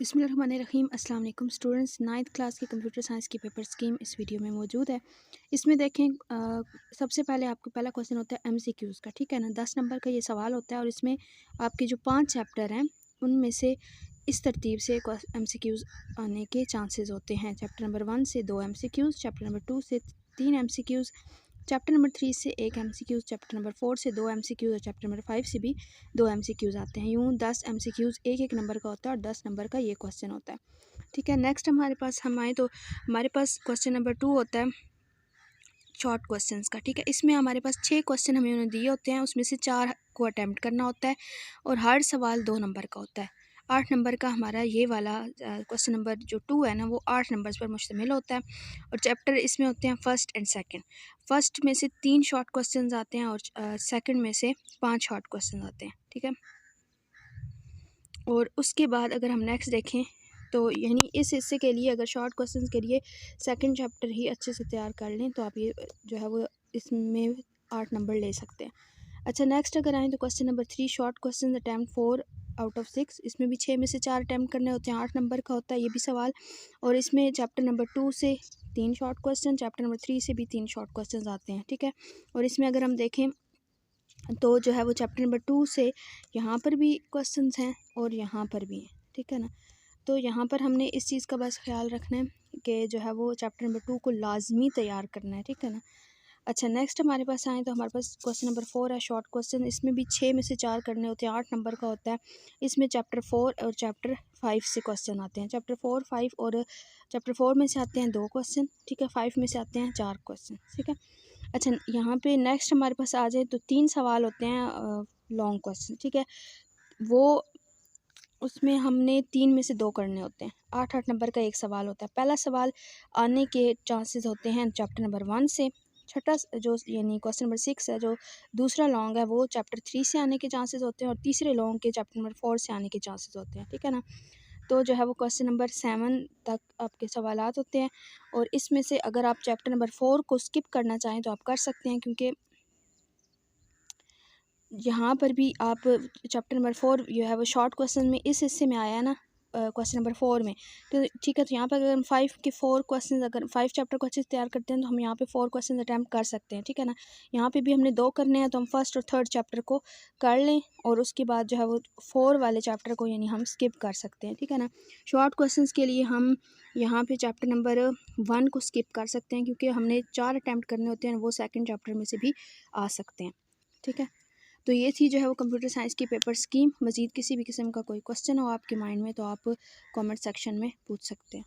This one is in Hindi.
बिस्मिल्लाहिर्रहमानिर्रहीम। अस्सलाम वालेकुम स्टूडेंट्स, 9th क्लास के कंप्यूटर साइंस की पेपर स्कीम इस वीडियो में मौजूद है। इसमें देखें सबसे पहले आपको पहला क्वेश्चन होता है एमसीक्यूज़ का, ठीक है ना। 10 नंबर का ये सवाल होता है और इसमें आपके जो 5 चैप्टर हैं उनमें से इस तरतीब से एमसीक्यूज़ आने के चांसेस होते हैं। चैप्टर नंबर 1 से 2 एमसीक्यूज़, चैप्टर नंबर 2 से 3 एमसीक्यूज़, चैप्टर नंबर 3 से 1 एमसीक्यूज़, चैप्टर नंबर 4 से 2 एमसीक्यूज़ और चैप्टर नंबर 5 से भी 2 एमसीक्यूज़ आते हैं। यूँ 10 एमसीक्यूज़ एक एक नंबर का होता है और 10 नंबर का ये क्वेश्चन होता है, ठीक है। नेक्स्ट हमारे पास हम आए तो हमारे पास क्वेश्चन नंबर 2 होता है शॉर्ट क्वेश्चंस का, ठीक है। इसमें हमारे पास 6 क्वेश्चन हमें उन्होंने दिए होते हैं, उसमें से 4 को अटैम्प्ट करना होता है और हर सवाल 2 नंबर का होता है। 8 नंबर का हमारा ये वाला क्वेश्चन नंबर जो 2 है ना, वो 8 नंबर्स पर मुश्तमिल होता है और चैप्टर इसमें होते हैं फर्स्ट एंड सेकंड। फर्स्ट में से 3 शॉर्ट क्वेश्चंस आते हैं और सेकंड में से 5 शॉर्ट क्वेश्चंस आते हैं, ठीक है। और उसके बाद अगर हम नेक्स्ट देखें तो यानी इस हिस्से के लिए अगर शॉर्ट क्वेश्चंस के लिए सेकंड चैप्टर ही अच्छे से तैयार कर लें तो आप ये जो है वो इसमें 8 नंबर ले सकते हैं। अच्छा, नेक्स्ट अगर आएँ तो question number 3 short question attempt 4 out of 6। इसमें भी 6 में से 4 अटैम्प्ट करने होते हैं, 8 नंबर का होता है ये भी सवाल। और इसमें चैप्टर नंबर 2 से 3 शॉर्ट क्वेश्चन, चैप्टर नंबर 3 से भी 3 शॉर्ट क्वेश्चन आते हैं, ठीक है। और इसमें अगर हम देखें तो जो है वो चैप्टर नंबर 2 से यहाँ पर भी क्वेश्चंस हैं और यहाँ पर भी हैं, ठीक है ना। तो यहाँ पर हमने इस चीज़ का बस ख्याल रखना है कि जो है वो चैप्टर नंबर 2 को लाजमी तैयार करना है, ठीक है ना। अच्छा, नेक्स्ट हमारे पास आए तो हमारे पास क्वेश्चन नंबर 4 है शॉर्ट क्वेश्चन। इसमें भी 6 में से 4 करने होते हैं, 8 नंबर का होता है। इसमें चैप्टर 4 और चैप्टर 5 से क्वेश्चन आते हैं। चैप्टर 4, 5 और चैप्टर 4 में से आते हैं 2 क्वेश्चन, ठीक है। 5 में से आते हैं 4 क्वेश्चन, ठीक है। अच्छा, यहाँ पे नेक्स्ट हमारे पास आ जाए तो 3 सवाल होते हैं लॉन्ग क्वेश्चन, ठीक है। वो उसमें हमने 3 में से 2 करने होते हैं। 8-8 नंबर का एक सवाल होता है। पहला सवाल आने के चांसेस होते हैं चैप्टर नंबर 1 से। छठा जो यानी क्वेश्चन नंबर 6 है, जो दूसरा लॉन्ग है, वो चैप्टर 3 से आने के चांसेस होते हैं और तीसरे लॉन्ग के चैप्टर नंबर 4 से आने के चांसेस होते हैं, ठीक है ना। तो जो है वो क्वेश्चन नंबर 7 तक आपके सवालात होते हैं और इसमें से अगर आप चैप्टर नंबर 4 को स्किप करना चाहें तो आप कर सकते हैं, क्योंकि यहाँ पर भी आप चैप्टर नंबर 4 जो है वो शॉर्ट क्वेश्चन में इस हिस्से में आया है ना, क्वेश्चन नंबर 4 में। तो ठीक है, तो यहाँ पर अगर हम 5 के 4 क्वेश्चन, अगर 5 चैप्टर को अच्छे से तैयार करते हैं तो हम यहाँ पे 4 क्वेश्चन अटैम्प्ट कर सकते हैं, ठीक है ना। यहाँ पे भी हमने 2 करने हैं तो हम फर्स्ट और थर्ड चैप्टर को कर लें और उसके बाद जो है वो 4 वाले चैप्टर को यानी हम स्किप कर सकते हैं, ठीक है ना। शॉर्ट क्वेश्चन के लिए हम यहाँ पर चैप्टर नंबर 1 को स्किप कर सकते हैं क्योंकि हमने 4 अटैम्प्ट करने होते हैं, वो सेकेंड चैप्टर में से भी आ सकते हैं, ठीक है। तो ये थी जो है वो कंप्यूटर साइंस की पेपर स्कीम। मज़ीद किसी भी किस्म का कोई क्वेश्चन हो आपके माइंड में तो आप कमेंट सेक्शन में पूछ सकते हैं।